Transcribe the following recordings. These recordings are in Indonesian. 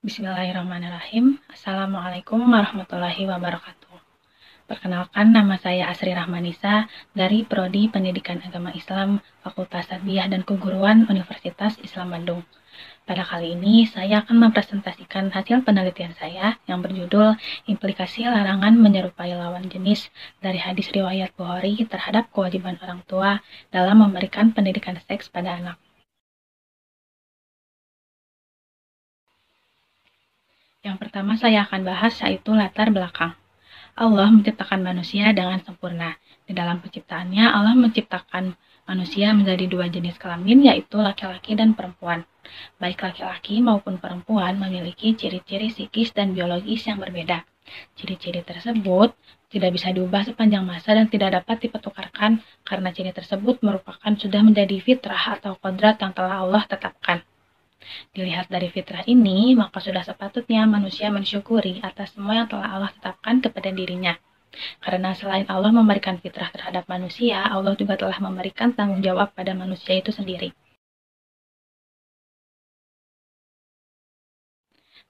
Bismillahirrahmanirrahim. Assalamualaikum warahmatullahi wabarakatuh. Perkenalkan, nama saya Asri Rahmanisa dari Prodi Pendidikan Agama Islam Fakultas Tarbiyah dan Keguruan Universitas Islam Bandung. Pada kali ini, saya akan mempresentasikan hasil penelitian saya yang berjudul Implikasi Larangan Menyerupai Lawan Jenis dari Hadis Riwayat Bukhari terhadap Kewajiban Orang Tua dalam Memberikan Pendidikan Seks pada Anak. Yang pertama saya akan bahas yaitu latar belakang. Allah menciptakan manusia dengan sempurna. Di dalam penciptaannya, Allah menciptakan manusia menjadi dua jenis kelamin, yaitu laki-laki dan perempuan. Baik laki-laki maupun perempuan memiliki ciri-ciri psikis dan biologis yang berbeda. Ciri-ciri tersebut tidak bisa diubah sepanjang masa dan tidak dapat dipertukarkan karena ciri tersebut merupakan sudah menjadi fitrah atau kodrat yang telah Allah tetapkan. Dilihat dari fitrah ini, maka sudah sepatutnya manusia mensyukuri atas semua yang telah Allah tetapkan kepada dirinya. Karena selain Allah memberikan fitrah terhadap manusia, Allah juga telah memberikan tanggung jawab pada manusia itu sendiri.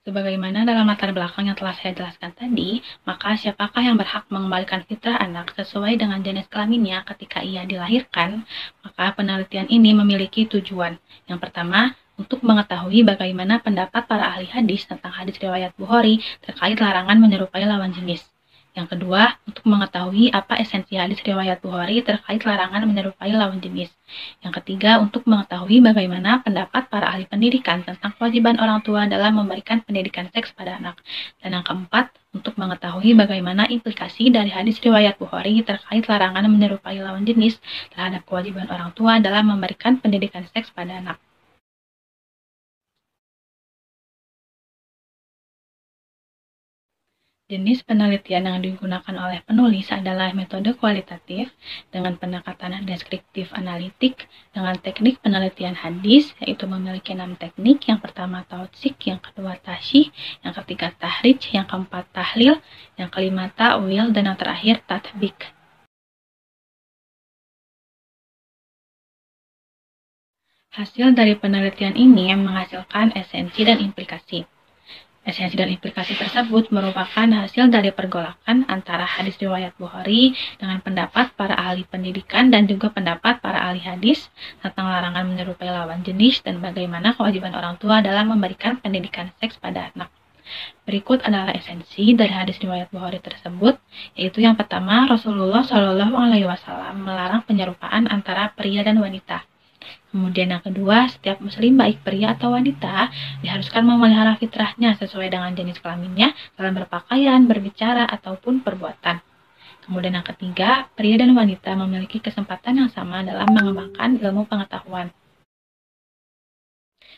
Sebagaimana dalam latar belakang yang telah saya jelaskan tadi, maka siapakah yang berhak mengembalikan fitrah anak sesuai dengan jenis kelaminnya ketika ia dilahirkan? Maka penelitian ini memiliki tujuan. Yang pertama, untuk mengetahui bagaimana pendapat para ahli hadis tentang hadis riwayat Bukhari terkait larangan menyerupai lawan jenis. Yang kedua, untuk mengetahui apa esensi hadis riwayat Bukhari terkait larangan menyerupai lawan jenis. Yang ketiga, untuk mengetahui bagaimana pendapat para ahli pendidikan tentang kewajiban orang tua dalam memberikan pendidikan seks pada anak. Dan yang keempat, untuk mengetahui bagaimana implikasi dari hadis riwayat Bukhari terkait larangan menyerupai lawan jenis terhadap kewajiban orang tua dalam memberikan pendidikan seks pada anak. Jenis penelitian yang digunakan oleh penulis adalah metode kualitatif dengan pendekatan deskriptif analitik dengan teknik penelitian hadis, yaitu memiliki 6 teknik. Yang pertama tautsik, yang kedua tasyih, yang ketiga tahrij, yang keempat tahlil, yang kelima ta'wil, dan yang terakhir tatbik. Hasil dari penelitian ini menghasilkan esensi dan implikasi. Esensi dan implikasi tersebut merupakan hasil dari pergolakan antara hadis riwayat Bukhari dengan pendapat para ahli pendidikan dan juga pendapat para ahli hadis tentang larangan menyerupai lawan jenis dan bagaimana kewajiban orang tua dalam memberikan pendidikan seks pada anak. Berikut adalah esensi dari hadis riwayat Bukhari tersebut, yaitu yang pertama, Rasulullah Shallallahu Alaihi Wasallam melarang penyerupaan antara pria dan wanita. Kemudian yang kedua, setiap muslim baik pria atau wanita diharuskan memelihara fitrahnya sesuai dengan jenis kelaminnya dalam berpakaian, berbicara, ataupun perbuatan. Kemudian yang ketiga, pria dan wanita memiliki kesempatan yang sama dalam mengembangkan ilmu pengetahuan.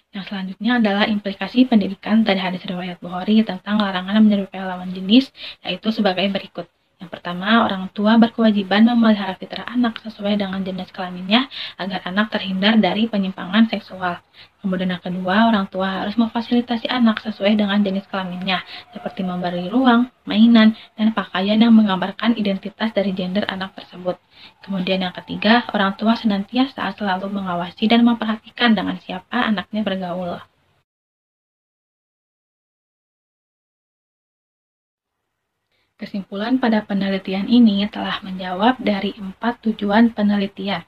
Yang selanjutnya adalah implikasi pendidikan dari hadis riwayat Bukhari tentang larangan menyerupai lawan jenis, yaitu sebagai berikut. Yang pertama, orang tua berkewajiban memelihara fitrah anak sesuai dengan jenis kelaminnya agar anak terhindar dari penyimpangan seksual. Kemudian yang kedua, orang tua harus memfasilitasi anak sesuai dengan jenis kelaminnya, seperti memberi ruang, mainan, dan pakaian yang menggambarkan identitas dari gender anak tersebut. Kemudian yang ketiga, orang tua senantiasa selalu mengawasi dan memperhatikan dengan siapa anaknya bergaul. Kesimpulan pada penelitian ini telah menjawab dari 4 tujuan penelitian.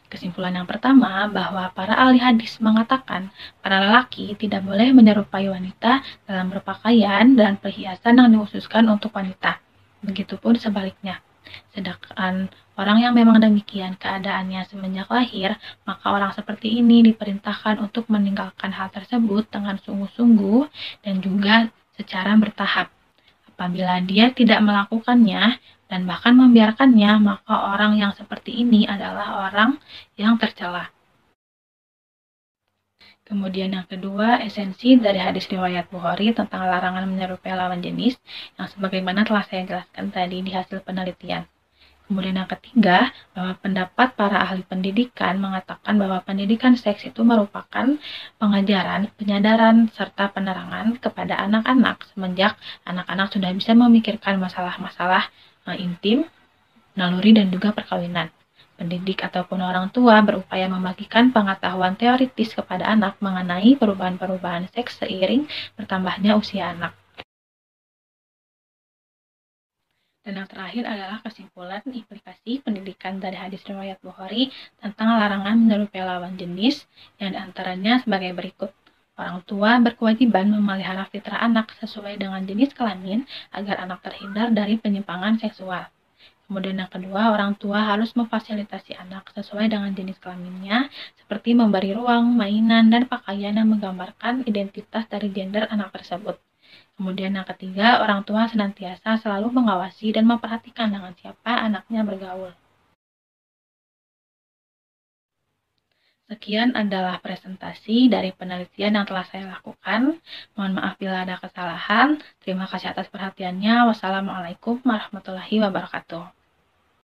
Kesimpulan yang pertama, bahwa para ahli hadis mengatakan para lelaki tidak boleh menyerupai wanita dalam berpakaian dan perhiasan yang dikhususkan untuk wanita. Begitupun sebaliknya. Sedangkan orang yang memang demikian keadaannya semenjak lahir, maka orang seperti ini diperintahkan untuk meninggalkan hal tersebut dengan sungguh-sungguh dan juga secara bertahap. Apabila dia tidak melakukannya dan bahkan membiarkannya, maka orang yang seperti ini adalah orang yang tercela. Kemudian yang kedua, esensi dari hadis riwayat Bukhari tentang larangan menyerupai lawan jenis yang sebagaimana telah saya jelaskan tadi di hasil penelitian. Kemudian yang ketiga, bahwa pendapat para ahli pendidikan mengatakan bahwa pendidikan seks itu merupakan pengajaran, penyadaran, serta penerangan kepada anak-anak semenjak anak-anak sudah bisa memikirkan masalah-masalah intim, naluri, dan juga perkawinan. Pendidik ataupun orang tua berupaya membagikan pengetahuan teoritis kepada anak mengenai perubahan-perubahan seks seiring bertambahnya usia anak. Dan yang terakhir adalah kesimpulan implikasi pendidikan dari hadis riwayat Bukhari tentang larangan menyerupai lawan jenis, yang diantaranya sebagai berikut. Orang tua berkewajiban memelihara fitrah anak sesuai dengan jenis kelamin agar anak terhindar dari penyimpangan seksual. Kemudian yang kedua, orang tua harus memfasilitasi anak sesuai dengan jenis kelaminnya, seperti memberi ruang, mainan, dan pakaian yang menggambarkan identitas dari gender anak tersebut. Kemudian yang ketiga, orang tua senantiasa selalu mengawasi dan memperhatikan dengan siapa anaknya bergaul. Sekian adalah presentasi dari penelitian yang telah saya lakukan. Mohon maaf bila ada kesalahan. Terima kasih atas perhatiannya. Wassalamualaikum warahmatullahi wabarakatuh.